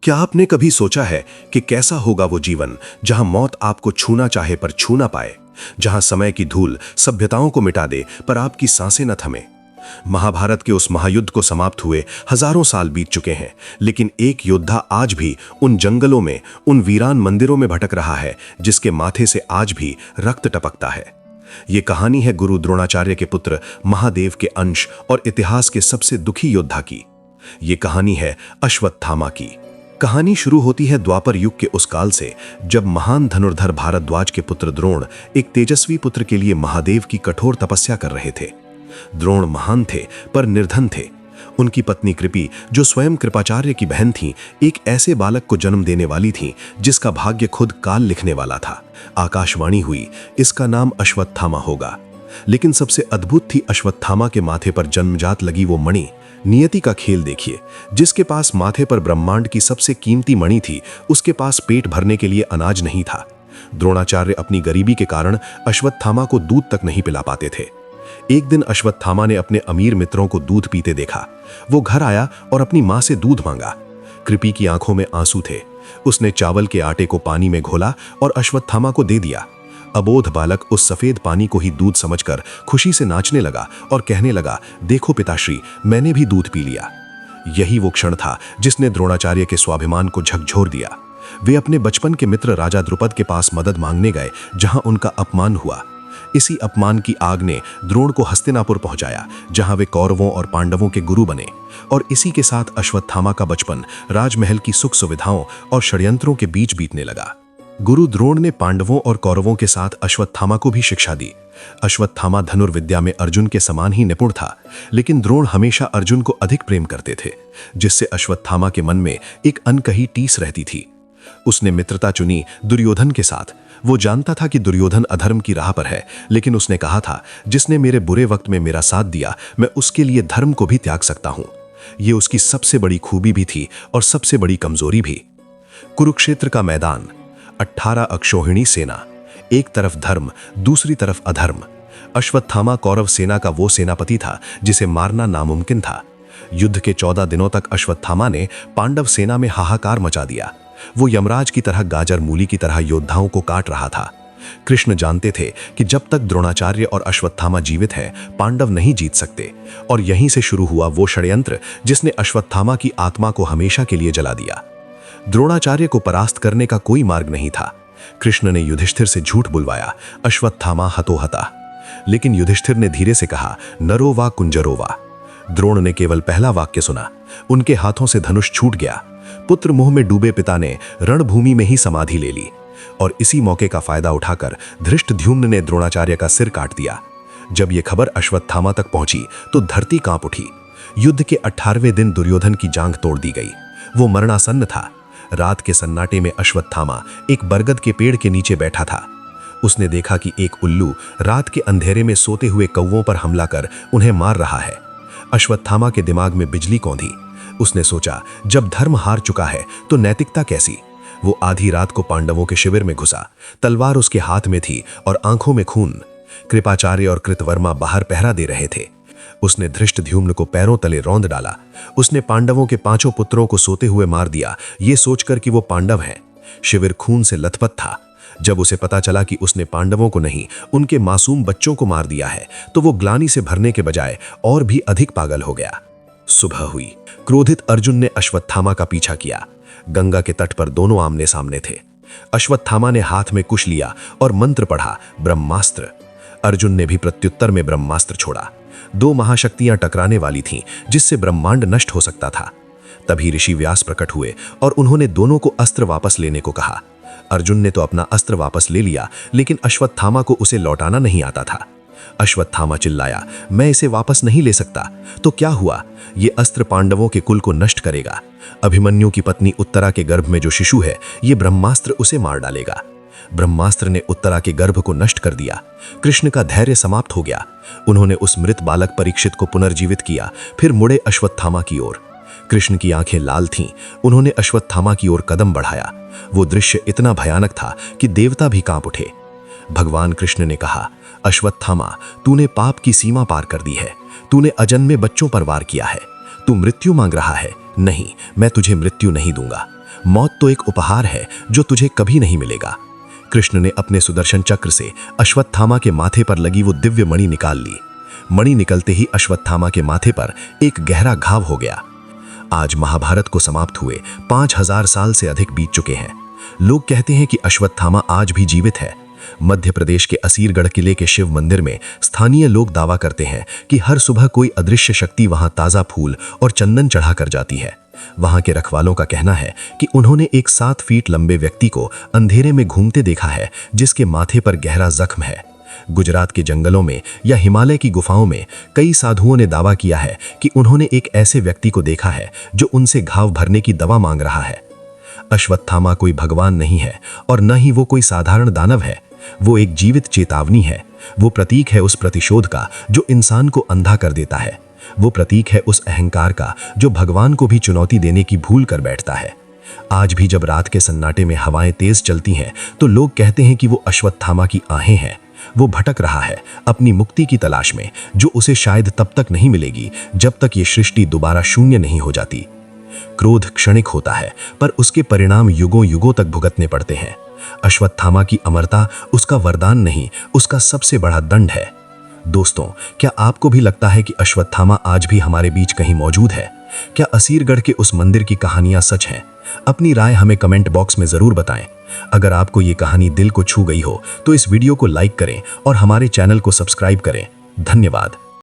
क्या आपने कभी सोचा है कि कैसा होगा वो जीवन जहां मौत आपको छूना चाहे पर छू ना पाए, जहां समय की धूल सभ्यताओं को मिटा दे पर आपकी सांसें न थमे। महाभारत के उस महायुद्ध को समाप्त हुए हजारों साल बीत चुके हैं, लेकिन एक योद्धा आज भी उन जंगलों में, उन वीरान मंदिरों में भटक रहा है जिसके माथे से आज भी रक्त टपकता है। ये कहानी है गुरु द्रोणाचार्य के पुत्र महादेव के अंश और इतिहास के सबसे दुखी योद्धा की। ये कहानी है अश्वत्थामा की। कहानी शुरू होती है द्वापर युग के उस काल से, जब महान धनुर्धर भारद्वाज के पुत्र द्रोण एक तेजस्वी पुत्र के लिए महादेव की कठोर तपस्या कर रहे थे। द्रोण महान थे पर निर्धन थे। उनकी पत्नी कृपि, जो स्वयं कृपाचार्य की बहन थी, एक ऐसे बालक को जन्म देने वाली थी जिसका भाग्य खुद काल लिखने वाला था। आकाशवाणी हुई, इसका नाम अश्वत्थामा होगा। लेकिन सबसे अद्भुत थी अश्वत्थामा के माथे पर जन्मजात लगी वो मणि। नियति का खेल देखिए, जिसके पास माथे पर ब्रह्मांड की सबसे कीमती मणि थी, उसके पास पेट भरने के लिए अनाज नहीं था। द्रोणाचार्य अपनी गरीबी के कारण अश्वत्थामा को दूध तक नहीं पिला पाते थे। एक दिन अश्वत्थामा ने अपने अमीर मित्रों को दूध पीते देखा। वो घर आया और अपनी मां से दूध मांगा। कृपि की आंखों में आंसू थे। उसने चावल के आटे को पानी में घोला और अश्वत्थामा को दे दिया। अबोध बालक उस सफेद पानी को ही दूध समझकर खुशी से नाचने लगा और कहने लगा, देखो पिताश्री, मैंने भी दूध पी लिया। यही वो क्षण था जिसने द्रोणाचार्य के स्वाभिमान को झकझोर दिया। वे अपने बचपन के मित्र राजा द्रुपद के पास मदद मांगने गए, जहां उनका अपमान हुआ। इसी अपमान की आग ने द्रोण को हस्तिनापुर पहुंचाया, जहां वे कौरवों और पांडवों के गुरु बने। और इसी के साथ अश्वत्थामा का बचपन राजमहल की सुख सुविधाओं और षड्यंत्रों के बीच बीतने लगा। गुरु द्रोण ने पांडवों और कौरवों के साथ अश्वत्थामा को भी शिक्षा दी। अश्वत्थामा धनुर्विद्या में अर्जुन के समान ही निपुण था, लेकिन द्रोण हमेशा अर्जुन को अधिक प्रेम करते थे, जिससे अश्वत्थामा के मन में एक अनकही टीस रहती थी। उसने मित्रता चुनी दुर्योधन के साथ। वो जानता था कि दुर्योधन अधर्म की राह पर है, लेकिन उसने कहा था, जिसने मेरे बुरे वक्त में मेरा साथ दिया, मैं उसके लिए धर्म को भी त्याग सकता हूं। ये उसकी सबसे बड़ी खूबी भी थी और सबसे बड़ी कमजोरी भी। कुरुक्षेत्र का मैदान, 18 अक्षौहिणी सेना, एक तरफ धर्म, दूसरी तरफ अधर्म। अश्वत्थामा कौरव सेना का वो सेनापति था जिसे मारना नामुमकिन था। युद्ध के 14 दिनों तक अश्वत्थामा ने पांडव सेना में हाहाकार मचा दिया। वो यमराज की तरह गाजर मूली की तरह योद्धाओं को काट रहा था। कृष्ण जानते थे कि जब तक द्रोणाचार्य और अश्वत्थामा जीवित हैं, पांडव नहीं जीत सकते। और यहीं से शुरू हुआ वो षड्यंत्र जिसने अश्वत्थामा की आत्मा को हमेशा के लिए जला दिया। द्रोणाचार्य को परास्त करने का कोई मार्ग नहीं था। कृष्ण ने युधिष्ठिर से झूठ बुलवाया, अश्वत्थामा हतोहता। लेकिन युधिष्ठिर ने धीरे से कहा, नरो वा कुंजरो वा। द्रोण ने केवल पहला वाक्य सुना, उनके हाथों से धनुष छूट गया। पुत्र मोह में डूबे पिता ने रणभूमि में ही समाधि ले ली। और इसी मौके का फायदा उठाकर धृष्टद्युम्न ने द्रोणाचार्य का सिर काट दिया। जब यह खबर अश्वत्थामा तक पहुंची तो धरती कांप उठी। युद्ध के 18वें दिन दुर्योधन की जांघ तोड़ दी गई। वो मरणासन्न था। रात के सन्नाटे में अश्वत्थामा एक बरगद के पेड़ के नीचे बैठा था। उसने देखा कि एक उल्लू रात के अंधेरे में सोते हुए कौवों पर हमला कर उन्हें मार रहा है। अश्वत्थामा के दिमाग में बिजली कौंधी। उसने सोचा, जब धर्म हार चुका है तो नैतिकता कैसी। वो आधी रात को पांडवों के शिविर में घुसा। तलवार उसके हाथ में थी और आंखों में खून। कृपाचार्य और कृतवर्मा बाहर पहरा दे रहे थे। उसने धृष्टद्युम्न को पैरों तले रौंद डाला। उसने पांडवों के 5 पुत्रों को सोते हुए मार दिया, ये सोचकर कि वो पांडव हैं। शिविर खून से लथपथ था। जब उसे पता चला कि उसने पांडवों को नहीं, उनके मासूम बच्चों को मार दिया है, तो वो ग्लानि से भरने के बजाय और भी अधिक पागल हो गया। सुबह हुई। क्रोधित अर्जुन ने अश्वत्थामा का पीछा किया। गंगा के तट पर दोनों आमने सामने थे। अश्वत्थामा ने हाथ में कुश लिया और मंत्र पढ़ा, ब्रह्मास्त्र। अर्जुन ने भी प्रत्युत्तर में ब्रह्मास्त्र छोड़ा। 2 महाशक्तियां टकराने वाली थीं, जिससे ब्रह्मांड नष्ट हो सकता था। तभी ऋषि व्यास प्रकट हुए और उन्होंने दोनों को अस्त्र वापस लेने को कहा। अर्जुन ने तो अपना अस्त्र वापस ले लिया, लेकिन अश्वत्थामा को उसे लौटाना नहीं आता था। अश्वत्थामा चिल्लाया, मैं इसे वापस नहीं ले सकता। तो क्या हुआ? ये अस्त्र पांडवों के कुल को नष्ट करेगा। अभिमन्यु की पत्नी उत्तरा के गर्भ में जो शिशु है, ये ब्रह्मास्त्र उसे मार डालेगा। ब्रह्मास्त्र ने उत्तरा के गर्भ को नष्ट कर दिया। कृष्ण का धैर्य समाप्त हो गया। उन्होंने उस मृत बालक परीक्षित को पुनर्जीवित किया, फिर मुड़े अश्वत्थामा की ओर। कृष्ण की आंखें लाल थीं। उन्होंने अश्वत्थामा की ओर कदम बढ़ाया। वो दृश्य इतना भयानक था कि देवता भी कांप उठे। भगवान कृष्ण ने कहा, अश्वत्थामा, तूने पाप की सीमा पार कर दी है। तूने अजन्मे बच्चों पर वार किया है। तू मृत्यु मांग रहा है। नहीं, मैं तुझे मृत्यु नहीं दूंगा। मौत तो एक उपहार है जो तुझे कभी नहीं मिलेगा। कृष्ण ने अपने सुदर्शन चक्र से अश्वत्थामा के माथे पर लगी वो दिव्य मणि निकाल ली। मणि निकलते ही अश्वत्थामा के माथे पर एक गहरा घाव हो गया। आज महाभारत को समाप्त हुए 5000 साल से अधिक बीत चुके हैं। लोग कहते हैं कि अश्वत्थामा आज भी जीवित है। मध्य प्रदेश के असीरगढ़ किले के शिव मंदिर में स्थानीय लोग दावा करते हैं कि हर सुबह कोई अदृश्य शक्ति वहां ताजा फूल और चंदन चढ़ा कर जाती है। वहां के रखवालों का कहना है कि उन्होंने एक 7 फीट लंबे व्यक्ति को अंधेरे में घूमते देखा है, जिसके माथे पर गहरा जख्म है। गुजरात के जंगलों में या हिमालय की गुफाओं में कई साधुओं ने दावा किया है कि उन्होंने एक ऐसे व्यक्ति को देखा है जो उनसे घाव भरने की दवा मांग रहा है। अश्वत्थामा कोई भगवान नहीं है और न ही वो कोई साधारण दानव है। वो एक जीवित चेतावनी है। वो प्रतीक है उस प्रतिशोध का जो इंसान को अंधा कर देता है। वो प्रतीक है उस अहंकार का जो भगवान को भी चुनौती देने की भूल कर बैठता है। आज भी जब रात के सन्नाटे में हवाएं तेज चलती हैं तो लोग कहते हैं कि वो अश्वत्थामा की आहें हैं। वो भटक रहा है अपनी मुक्ति की तलाश में, जो उसे शायद तब तक नहीं मिलेगी जब तक ये सृष्टि दोबारा शून्य नहीं हो जाती। क्रोध क्षणिक होता है पर उसके परिणाम युगों युगों तक भुगतने पड़ते हैं। अश्वत्थामा की अमरता उसका वरदान नहीं, उसका सबसे बड़ा दंड है। दोस्तों, क्या आपको भी लगता है कि अश्वत्थामा आज भी हमारे बीच कहीं मौजूद है? क्या असीरगढ़ के उस मंदिर की कहानियां सच हैं? अपनी राय हमें कमेंट बॉक्स में जरूर बताएं। अगर आपको ये कहानी दिल को छू गई हो तो इस वीडियो को लाइक करें और हमारे चैनल को सब्सक्राइब करें। धन्यवाद।